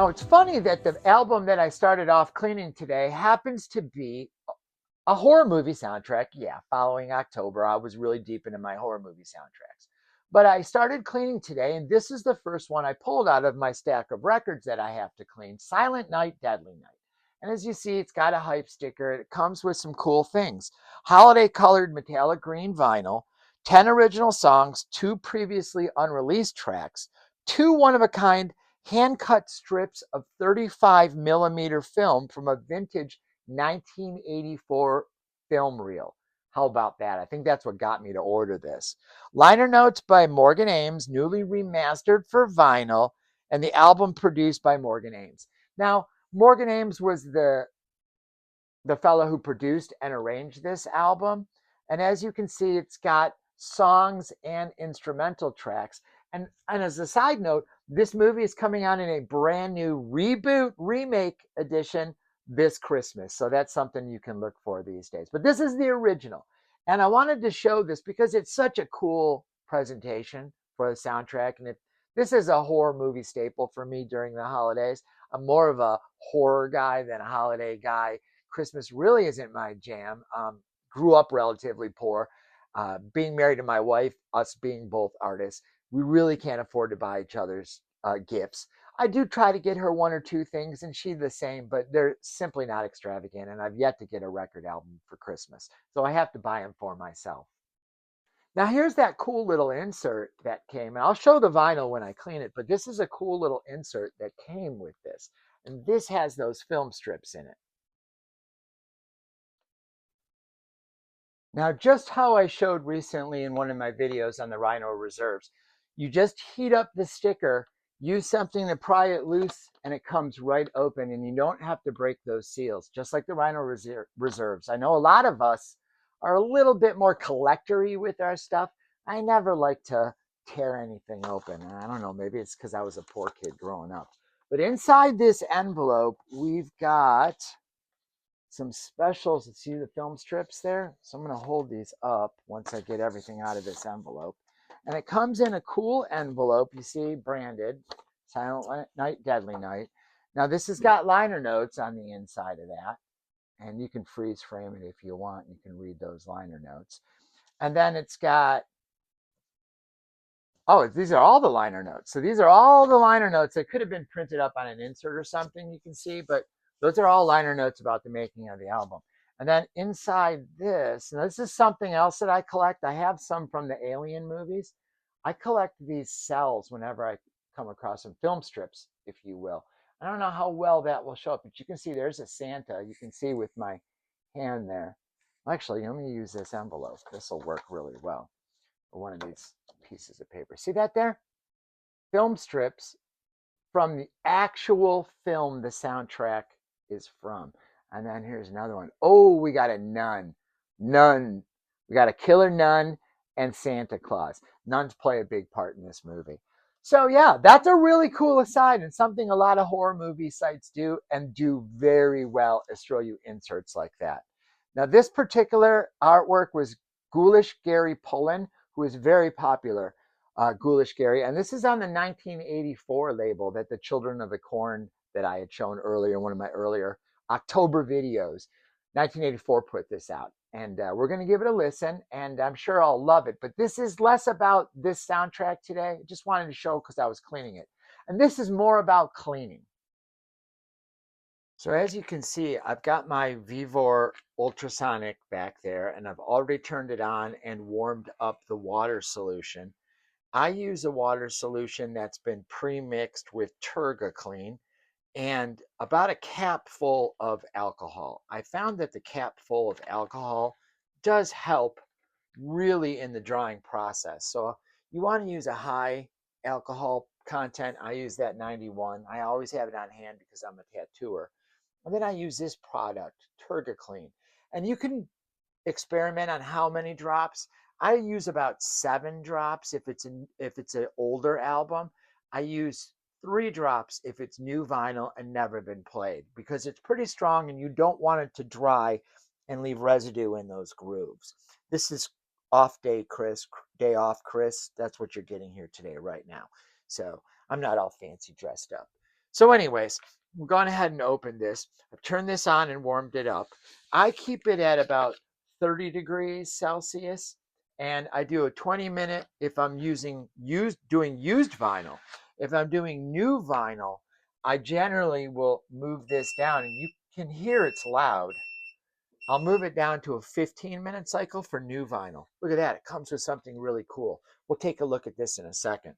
Now, it's funny that the album that I started off cleaning today happens to be a horror movie soundtrack. Yeah, following October, I was really deep into my horror movie soundtracks. But I started cleaning today, and this is the first one I pulled out of my stack of records that I have to clean, Silent Night, Deadly Night. And as you see, it's got a hype sticker. It comes with some cool things. Holiday colored metallic green vinyl, 10 original songs, 2 previously unreleased tracks, 2 one-of-a-kind hand-cut strips of 35 millimeter film from a vintage 1984 film reel. How about that? I think that's what got me to order this. Liner notes by Morgan Ames, newly remastered for vinyl, and the album produced by Morgan Ames. Now, Morgan Ames was the fellow who produced and arranged this album. And as you can see, it's got songs and instrumental tracks. And as a side note, this movie is coming out in a brand new reboot remake edition this Christmas. So that's something you can look for these days. But this is the original. And I wanted to show this because it's such a cool presentation for the soundtrack. And this is a horror movie staple for me during the holidays. I'm more of a horror guy than a holiday guy. Christmas really isn't my jam. Grew up relatively poor. Being married to my wife, us being both artists, we really can't afford to buy each other's gifts. I do try to get her 1 or 2 things, and she the same, but they're simply not extravagant. And I've yet to get a record album for Christmas, so I have to buy them for myself. Now here's that cool little insert that came, and I'll show the vinyl when I clean it, but this is a cool little insert that came with this. And this has those film strips in it. Now, just how I showed recently in one of my videos on the Rhino Reserves, you just heat up the sticker, use something to pry it loose, and it comes right open, and you don't have to break those seals, just like the Rhino Reserves. I know a lot of us are a little bit more collector-y with our stuff. I never like to tear anything open. I don't know, maybe it's because I was a poor kid growing up. But inside this envelope, we've got some specials. See the film strips there? So I'm going to hold these up once I get everything out of this envelope. And it comes in a cool envelope, you see, branded Silent Night, Deadly Night. Now this has got liner notes on the inside of that, and you can freeze frame it if you want. You can read those liner notes. And then it's got, oh, these are all the liner notes. So these are all the liner notes that could have been printed up on an insert or something, you can see, but those are all liner notes about the making of the album. And then inside this, and this is something else that I collect. I have some from the Alien movies. I collect these cells whenever I come across some film strips, if you will. I don't know how well that will show up, but you can see there's a Santa. You can see with my hand there. Actually, let me use this envelope. This will work really well. Or one of these pieces of paper. See that there? Film strips from the actual film the soundtrack is from. And then here's another one. Oh, we got a nun. Nun. We got a killer nun and Santa Claus. Nuns play a big part in this movie. So yeah, that's a really cool aside and something a lot of horror movie sites do and do very well is throw you inserts like that. Now this particular artwork was Ghoulish Gary Pullen, who is very popular. Ghoulish Gary, and this is on the 1984 label that the Children of the Corn that I had shown earlier in one of my earlier October videos. 1984 put this out, and we're going to give it a listen, and I'm sure I'll love it. But this is less about this soundtrack today. I just wanted to show because I was cleaning it. And this is more about cleaning. So as you can see, I've got my Vivor Ultrasonic back there, and I've already turned it on and warmed up the water solution. I use a water solution that's been pre-mixed with TurgaClean and about a cap full of alcohol. I found that the cap full of alcohol does help really in the drying process. So you want to use a high alcohol content. I use that 91. I always have it on hand because I'm a tattooer. And then I use this product, TurgaClean. And you can experiment on how many drops. I use about 7 drops if it's an older album. I use 3 drops if it's new vinyl and never been played because it's pretty strong and you don't want it to dry and leave residue in those grooves. This is off day Chris, day off Chris. That's what you're getting here today right now. So I'm not all fancy dressed up. So anyways, we're going ahead and open this. I've turned this on and warmed it up. I keep it at about 30 degrees Celsius, and I do a 20-minute if I'm doing used vinyl. If I'm doing new vinyl, I generally will move this down, and you can hear it's loud. I'll move it down to a 15-minute cycle for new vinyl. Look at that. It comes with something really cool. We'll take a look at this in a second.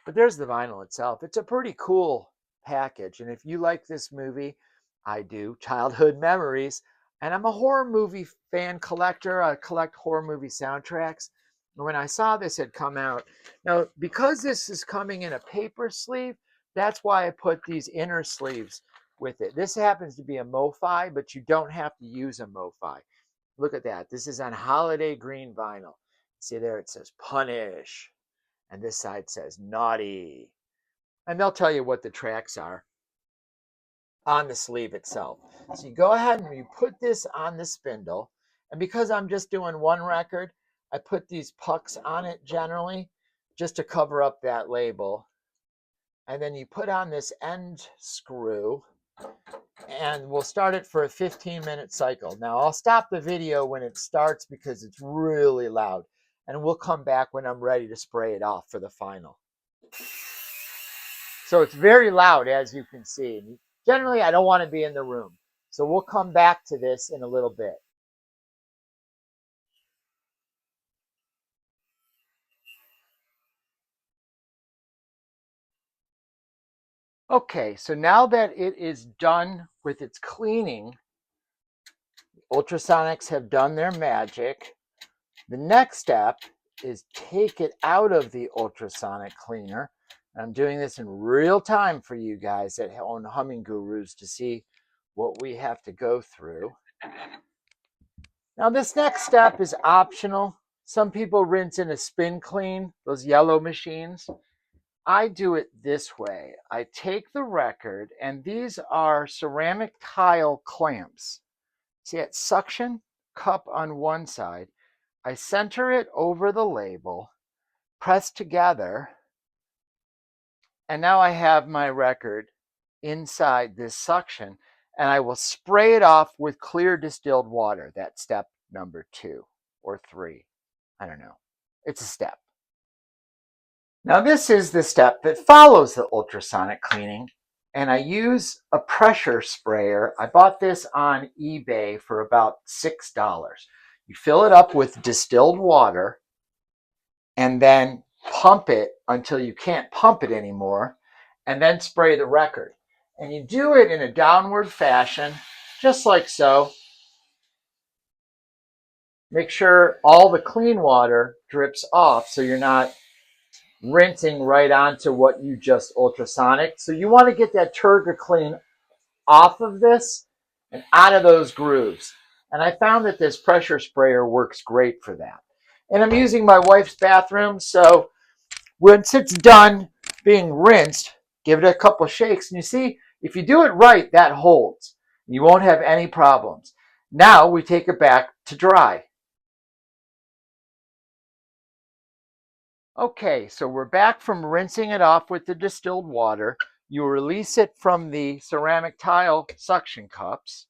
But there's the vinyl itself. It's a pretty cool package. And if you like this movie, I do, Childhood Memories, and I'm a horror movie fan collector. I collect horror movie soundtracks. And when I saw this had come out, now because this is coming in a paper sleeve, that's why I put these inner sleeves with it. This happens to be a MoFi, but you don't have to use a MoFi. Look at that. This is on holiday green vinyl. See there, it says Punish. And this side says Naughty. And they'll tell you what the tracks are on the sleeve itself. So you go ahead and you put this on the spindle. And because I'm just doing one record, I put these pucks on it generally just to cover up that label. And then you put on this end screw, and we'll start it for a 15-minute cycle. Now I'll stop the video when it starts because it's really loud, and we'll come back when I'm ready to spray it off for the final. So it's very loud, as you can see. Generally, I don't want to be in the room. So we'll come back to this in a little bit. Okay, so now that it is done with its cleaning, Ultrasonics have done their magic. The next step is take it out of the ultrasonic cleaner. I'm doing this in real time for you guys that own Humming Gurus to see what we have to go through. Now this next step is optional. Some people rinse in a spin clean, those yellow machines. I do it this way. I take the record, and these are ceramic tile clamps. See that suction cup on one side. I center it over the label, press together, and now I have my record inside this suction, and I will spray it off with clear distilled water. That's step number 2 or 3. I don't know. It's a step. Now this is the step that follows the ultrasonic cleaning, and I use a pressure sprayer. I bought this on eBay for about $6. You fill it up with distilled water and then pump it until you can't pump it anymore, and then spray the record. And you do it in a downward fashion, just like so. Make sure all the clean water drips off so you're not rinsing right onto what you just ultrasonic. So you want to get that turgor clean off of this and out of those grooves. And I found that this pressure sprayer works great for that. And I'm using my wife's bathroom, so once it's done being rinsed, give it a couple of shakes. And you see, if you do it right, that holds. You won't have any problems. Now we take it back to dry. Okay, so we're back from rinsing it off with the distilled water. You release it from the ceramic tile suction cups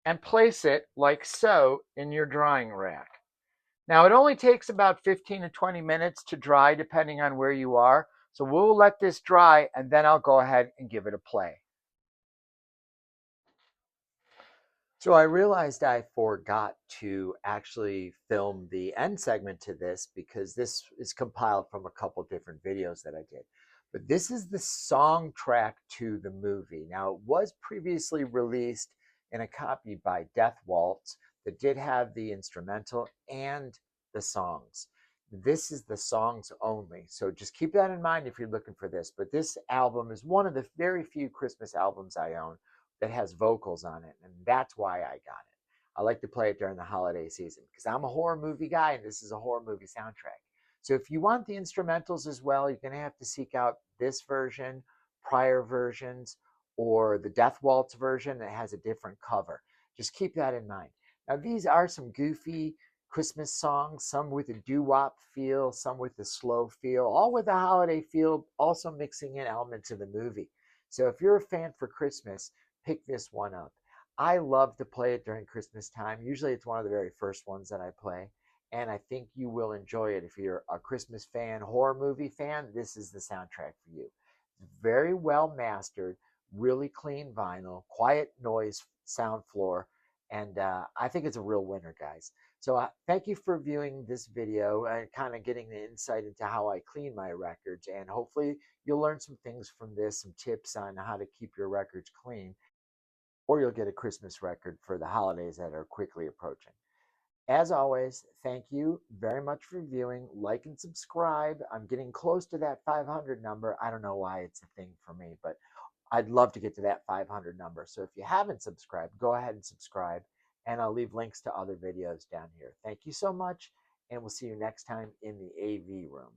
and place it like so in your drying rack. Now it only takes about 15 to 20 minutes to dry depending on where you are. So we'll let this dry and then I'll go ahead and give it a play. So I realized I forgot to actually film the end segment to this because this is compiled from a couple different videos that I did. But this is the song track to the movie. Now it was previously released in a copy by Death Waltz that did have the instrumental and the songs. This is the songs only. So just keep that in mind if you're looking for this. But this album is one of the very few Christmas albums I own that has vocals on it, and that's why I got it. I like to play it during the holiday season because I'm a horror movie guy and this is a horror movie soundtrack. So if you want the instrumentals as well, you're going to have to seek out this version, prior versions, or the Death Waltz version that has a different cover. Just keep that in mind. Now these are some goofy Christmas songs, some with a doo-wop feel, some with a slow feel, all with a holiday feel, also mixing in elements of the movie. So if you're a fan for Christmas, pick this one up. I love to play it during Christmas time. Usually it's one of the very first ones that I play. And I think you will enjoy it. If you're a Christmas fan, horror movie fan, this is the soundtrack for you. Very well mastered, really clean vinyl, quiet noise sound floor, and I think it's a real winner, guys. So thank you for viewing this video and kind of getting the insight into how I clean my records, and hopefully you'll learn some things from this, some tips on how to keep your records clean, or you'll get a Christmas record for the holidays that are quickly approaching. As always, thank you very much for viewing. Like and subscribe. I'm getting close to that 500 number. I don't know why it's a thing for me, but I'd love to get to that 500 number. So if you haven't subscribed, go ahead and subscribe, and I'll leave links to other videos down here. Thank you so much, and we'll see you next time in the AV room.